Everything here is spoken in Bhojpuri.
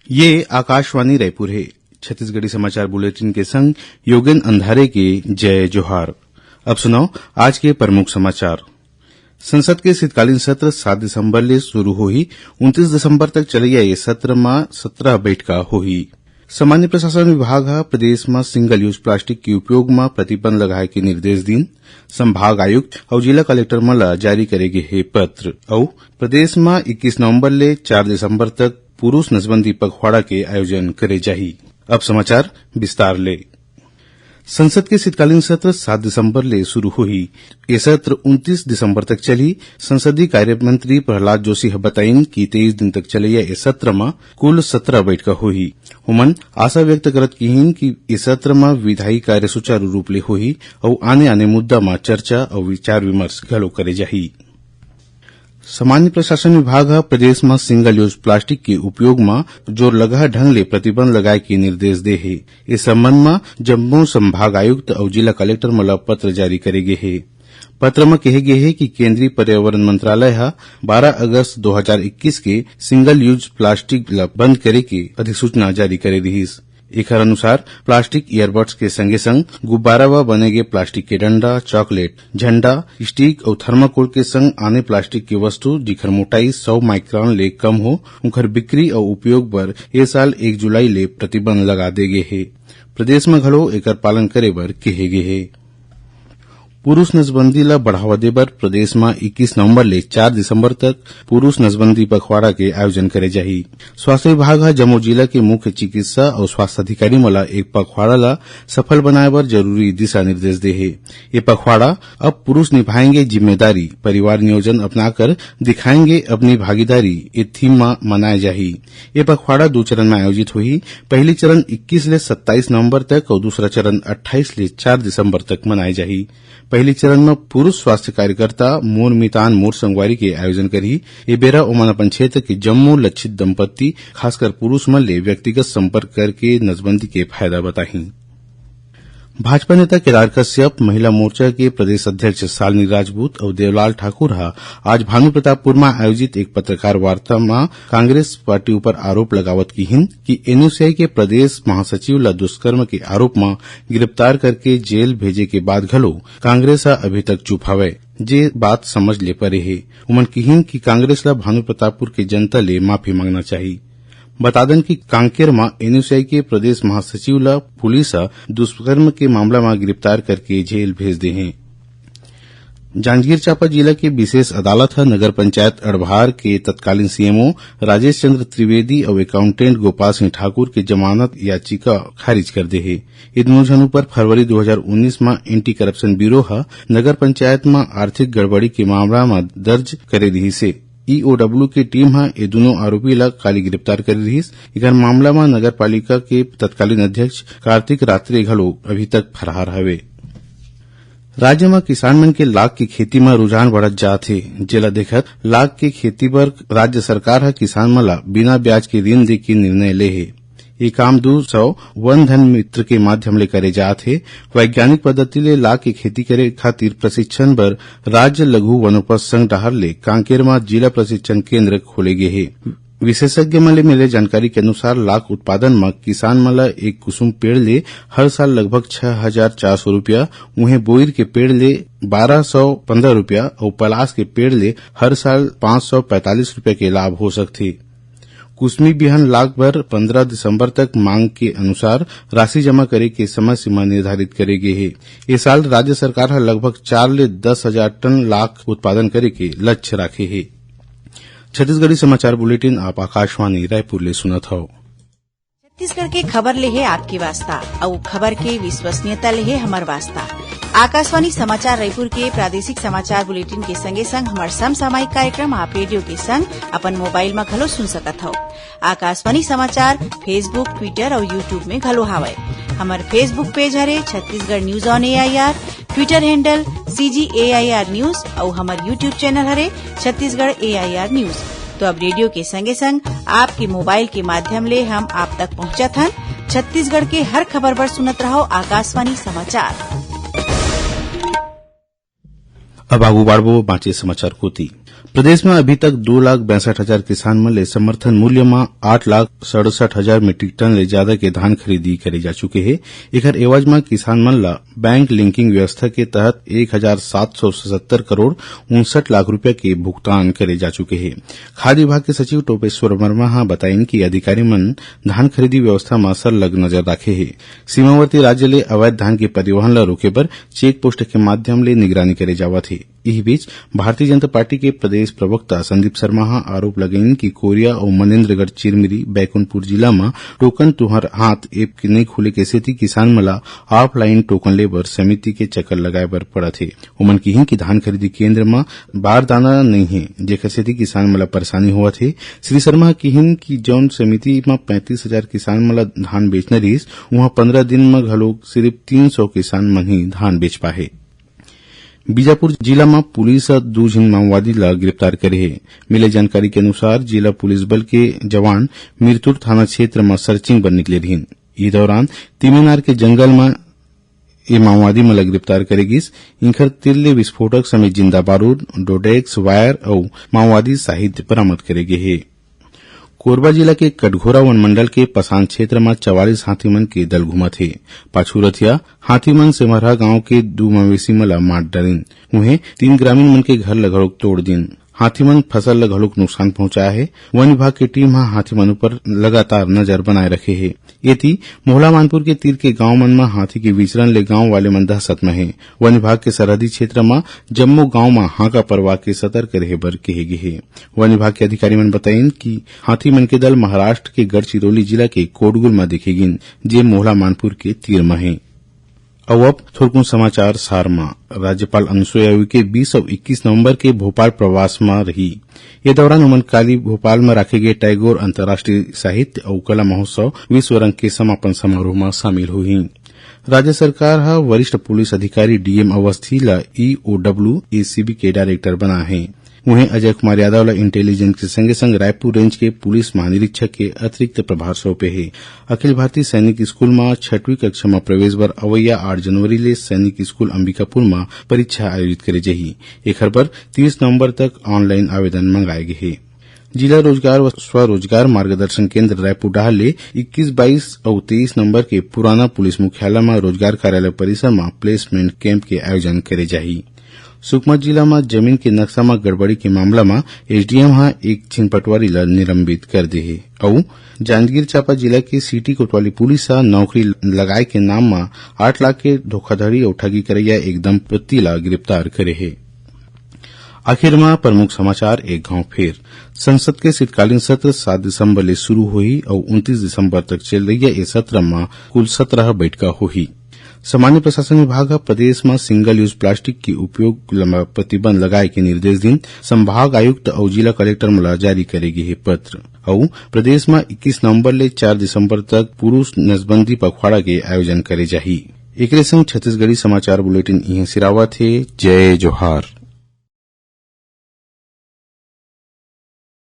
ये आकाशवाणी रायपुर है। छत्तीसगढ़ी समाचार बुलेटिन के संग योगेंद्र अंधारे के जय जोहार। अब सुनाओ आज के प्रमुख समाचार। संसद के शीतकालीन सत्र 7 दिसंबर ले शुरू होही। 29 दिसंबर तक चलैया ये सत्र में 17 बैठका होही। सामान्य प्रशासन विभाग हा प्रदेश में सिंगल यूज प्लास्टिक के उपयोग में प्रतिबंध लगाए के निर्देश दिन। संभाग आयुक्त और जिला कलेक्टर मन जारी करेगे हे पत्र। और प्रदेश में 21 नवंबर ले 4 दिसंबर तक पुरुष नसबंदी पखवाड़ा के आयोजन करे जाही। अब समाचार विस्तार ले। संसद के शीतकालीन सत्र 7 दिसंबर ले शुरू हुई। ये सत्र 29 दिसंबर तक चली। संसदीय कार्य मंत्री प्रहलाद जोशी बताइन कि 23 दिन तक चलैया इस सत्र में कुल 17 बैठका हुई। उमन आशा व्यक्त करत किहिन कि इस सत्र में विधायी कार्य सुचारू रूप ले होही और आने मुद्दा में चर्चा और विचार विमर्श घलो करे जाही। सामान्य प्रशासन विभाग प्रदेश में सिंगल यूज प्लास्टिक के उपयोग में जोर लगा ढंग ले प्रतिबंध लगाए के निर्देश दे है। इस संबंध में जम्मू संभाग आयुक्त और जिला कलेक्टर मला पत्र जारी करेगे है। पत्र में कहे गए है कि केंद्रीय पर्यावरण मंत्रालय 12 अगस्त 2021 के सिंगल यूज प्लास्टिक बंद करे के अधिसूचना जारी करे रहीस। एक अनुसार प्लास्टिक ईयरबड्स के संगे संग गुब्बारा व बने गए प्लास्टिक के डंडा, चॉकलेट, झंडा, स्टिक और थर्माकोल के संग आने प्लास्टिक की वस्तु जिखर मोटाई 100 माइक्रोन ले कम हो उनकर बिक्री और उपयोग पर ये साल 1 जुलाई ले प्रतिबंध लगा दे गए है। प्रदेश में घलो एकर पालन करे बर कहे गए है। पुरुष नसबंदी ला बढ़ावा दे बर प्रदेश में 21 नवंबर ले 4 दिसंबर तक पुरुष नसबंदी पखवाड़ा के आयोजन करे जाही। स्वास्थ्य विभाग जम्मू जिला के मुख्य चिकित्सा और स्वास्थ्य अधिकारी मला एक पखवाड़ा ला सफल बनाए बर जरूरी दिशा निर्देश दे है। ये पखवाड़ा अब पुरुष निभाएंगे जिम्मेदारी, परिवार नियोजन अपनाकर दिखाएंगे अपनी भागीदारी ये थीम में मनाए जाही। ये पखवाड़ा 2 चरण में आयोजित हुई। पहली चरण 21 ले 27 नवंबर तक और दूसरा चरण 28 ले 4 दिसंबर तक मनाए जाही। पहली चरण में पुरुष स्वास्थ्य कार्यकर्ता मोर मितान मोर संगवारी के आयोजन करी। ये बेरा ओमन अपन क्षेत्र के जम्मू लक्षित दंपत्ति खासकर पुरुष मन ले व्यक्तिगत संपर्क करके नसबंदी के फायदा बताही। भाजपा नेता केदार कश्यप, महिला मोर्चा के प्रदेश अध्यक्ष शालिनी राजपूत और देवलाल ठाकुर आज भानु प्रतापपुर में आयोजित एक पत्रकार वार्ता में कांग्रेस पार्टी ऊपर आरोप लगावत किहिन कि एनयूसीआई के प्रदेश महासचिव ला दुष्कर्म के आरोप में गिरफ्तार करके जेल भेजे के बाद घलो कांग्रेस अभी तक चुप हवे। जे बात समझ ले परे है। उमन किहिन कि कांग्रेस ला भानु प्रतापपुर के जनता ले माफी मांगना चाहिए। बता दें कि कांकेर में एनयूसीआई के प्रदेश महासचिव ला पुलिस दुष्कर्म के मामला में गिरफ्तार करके जेल भेज दे हैं। जांजगीर चांपा जिला के विशेष अदालत नगर पंचायत अड़भार के तत्कालीन सीएमओ राजेश चंद्र त्रिवेदी और अकाउंटेंट गोपाल सिंह ठाकुर की जमानत याचिका खारिज कर दे है। इन दोनों जनों पर फरवरी 2019 में एंटी करप्शन ब्यूरो नगर पंचायत में आर्थिक गड़बड़ी के मामला में दर्ज करे रही से। ईओडब्ल्यू की टीम ये दोनों आरोपी ला काली गिरफ्तार कर रही। इधर मामला में नगर पालिका के तत्कालीन अध्यक्ष कार्तिक रात्रे घलो अभी तक फरार हवे। राज्य में किसान मन के लाख की खेती में रुझान बढ़त जात है। जेला देखत लाख के खेती पर राज्य सरकार किसान मन ला बिना ब्याज के ऋण दे के निर्णय ले है। ये काम 200 वन धन मित्र के माध्यम ले करे जात है। वैज्ञानिक पद्धति ले लाख की खेती करे खातिर प्रशिक्षण बर राज्य लघु वनोपज संघ डहर ले कांकेर में जिला प्रशिक्षण केंद्र खोले गए है। विशेषज्ञ मन ले मिले जानकारी के अनुसार लाख उत्पादन में किसान मन ला एक कुसुम पेड़ ले हर साल लगभग 6,400 रूपया, उन्हें बोईर के पेड़ ले 1,215 रूपया और पलास के पेड़ ले हर साल 545 रूपया के लाभ हो सकते। कुसमी बिहान लाख भर 15 दिसंबर तक मांग के अनुसार राशि जमा करे के समय सीमा निर्धारित करे गए है। इस साल राज्य सरकार लगभग 4 ले 10,000 टन लाख उत्पादन करे के लक्ष्य राखे है। छत्तीसगढ़ी समाचार बुलेटिन आप आकाशवाणी रायपुर ले सुनत हो। छत्तीसगढ़ के खबर ले है आपकी वास्ता और खबर के विश्वसनीयता ले है हमार वास्ता। आकाशवाणी समाचार रायपुर के प्रादेशिक समाचार बुलेटिन के संगे संग हमार समसामयिक कार्यक्रम आप रेडियो के संग अपन मोबाइल में घलो सुन सकत हो। आकाशवाणी समाचार फेसबुक, ट्विटर और यूट्यूब में घलो हावय। हमार फेसबुक पेज हरे Chhattisgarh news on AIR, Twitter handle CGAIR news और हमार यूट्यूब चैनल हरे छत्तीसगढ़ AIR न्यूज। तो अब रेडियो के संगे संग आपके मोबाइल के माध्यम ले हम आप तक पहुंचत हन। छत्तीसगढ़ के हर खबर पर सुनत रहो आकाशवाणी समाचार। अब आगू बाढ़बो बाँचे समाचार कोती। प्रदेश में अभी तक 2,62,000 किसान मन ले समर्थन मूल्य में 8,67,000 मीट्रिक टन ले ज्यादा के धान खरीदी करे जा चुके हैं। एकर एवज में किसान मन ला बैंक लिंकिंग व्यवस्था के तहत 1,777 करोड़ 59 लाख रुपया के भुगतान करे जा चुके हैं। खाद्य विभाग के सचिव टोपेश्वर वर्मा बताइन कि अधिकारी मन धान खरीदी व्यवस्था में सरलग नजर राखे हैं। सीमावर्ती राज्य ले अवैध धान के परिवहन ला रोके बर चेक पोस्ट के माध्यम ले निगरानी करे जावत है। इस बीच भारतीय जनता पार्टी के प्रदेश प्रवक्ता संदीप शर्मा आरोप लगेन कि कोरिया और मनेन्द्रगढ़ चिरमिरी बैकुंठपुर जिला में टोकन तुहर हाथ ऐप के नहीं खुले के सेती किसान मला ऑफलाइन टोकन लेबर समिति के चक्कर लगाए बर पड़त है। उमन की कि धान खरीदी केंद्र में बारदाना नहीं है, जेकर सेती किसान मला परेशानी होवत है। श्री शर्मा की जौन समिति में 35,000 किसान मला धान बेचना रहीस, वहां 15 दिन में घलोक सिर्फ 300 किसान मन ही धान बेच पाए। बीजापुर जिला में पुलिस 2 झिन माओवादी ला गिरफ्तार करे है। मिले जानकारी के अनुसार जिला पुलिस बल के जवान मिरतुर थाना क्षेत्र में सर्चिंग पर निकले रहीन। इस दौरान तिमेनार के जंगल में ये माओवादी मला गिरफ्तार करेगिस। इनकर तिल्ले विस्फोटक समेत जिंदा बारूद, डोडेक्स, वायर और माओवादी साहित्य बरामद करेगे है। कोरबा जिला के कटघोरा वन मंडल के पसान क्षेत्र में 44 हाथीमन के दल घूमत है। पाछू रथिया हाथीमन सेमरहा गांव के 2 मवेशी मला मार डालिन। उन्हें 3 ग्रामीण मन के घर लगभग तोड़ दिन। हाथीमन फसल ल घलोक नुकसान पहुंचाया है। वन विभाग की टीम हाथीमन पर लगातार नजर बनाए रखे है। ये थी मोहला मानपुर के तीर के गांव मन में हाथी के विचरण ले गांव वाले मन दहशत में है। वन विभाग के सरहदी क्षेत्र में जम्मू गांव में हाका परवा के सतर्क रहे बर कहे गए है। वन विभाग के अधिकारी मन बताइन कि हाथीमन के दल महाराष्ट्र के गढ़चिरौली जिला के कोटगुल में देखेगिन, जे मोहला मानपुर के तीर में है। अब थोड़कुन समाचार सार में राज्यपाल अनुसुईया उइके 20 और 21 नवंबर के भोपाल प्रवास में रही। ये दौरान उमन काली भोपाल में रखे गए टैगोर अंतर्राष्ट्रीय साहित्य और कला महोत्सव विश्व रंग के समापन समारोह में शामिल हुई। राज्य सरकार वरिष्ठ पुलिस अधिकारी डीएम अवस्थी ला EOW ACB के डायरेक्टर बना है। उन्हें अजय कुमार यादव ला इंटेलिजेंस के संगे संग रायपुर रेंज के पुलिस महानिरीक्षक के अतिरिक्त प्रभार सौंपे है। अखिल भारतीय सैनिक स्कूल में 6वीं कक्षा में प्रवेश बर अवैया 8 जनवरी ले सैनिक स्कूल अंबिकापुर में परीक्षा आयोजित करे जाही। एकर पर 30 नवंबर तक ऑनलाइन आवेदन मंगाए गए है। जिला रोजगार व स्वरोजगार मार्गदर्शन केंद्र रायपुर डाहर ले 21, 22 और 23 नवंबर के पुराना पुलिस मुख्यालय में रोजगार कार्यालय परिसर में प्लेसमेंट कैंप के आयोजन करे जाही। सुकमा जिला में जमीन के नक्शा में गड़बड़ी के मामला में एसडीएम एक छिन पटवारी ला निलंबित कर दे है और जांजगीर चांपा जिला के सिटी कोतवाली पुलिस नौकरी लगाए के नाम में 8 लाख के धोखाधड़ी और ठगी करैया एक दंपत्ति ला गिरफ्तार करे है। आखिर में प्रमुख समाचार एक गांव फिर। संसद के शीतकालीन सत्र 7 दिसंबर ले शुरू हुई और 29 दिसंबर तक चल रही है। इस सत्र में कुल 17 बैठका हुई। सामान्य प्रशासन विभाग प्रदेश में सिंगल यूज प्लास्टिक के उपयोग प्रतिबंध लगाए के निर्देश दिन संभाग आयुक्त और जिला कलेक्टर मला जारी करेगी है पत्र और प्रदेश में 21 नवंबर ले 4 दिसंबर तक पुरुष नसबंदी पखवाड़ा के आयोजन करे जाही। एकरे संग छत्तीसगढ़ी समाचार बुलेटिन इहे सिरावत है। जय जोहार।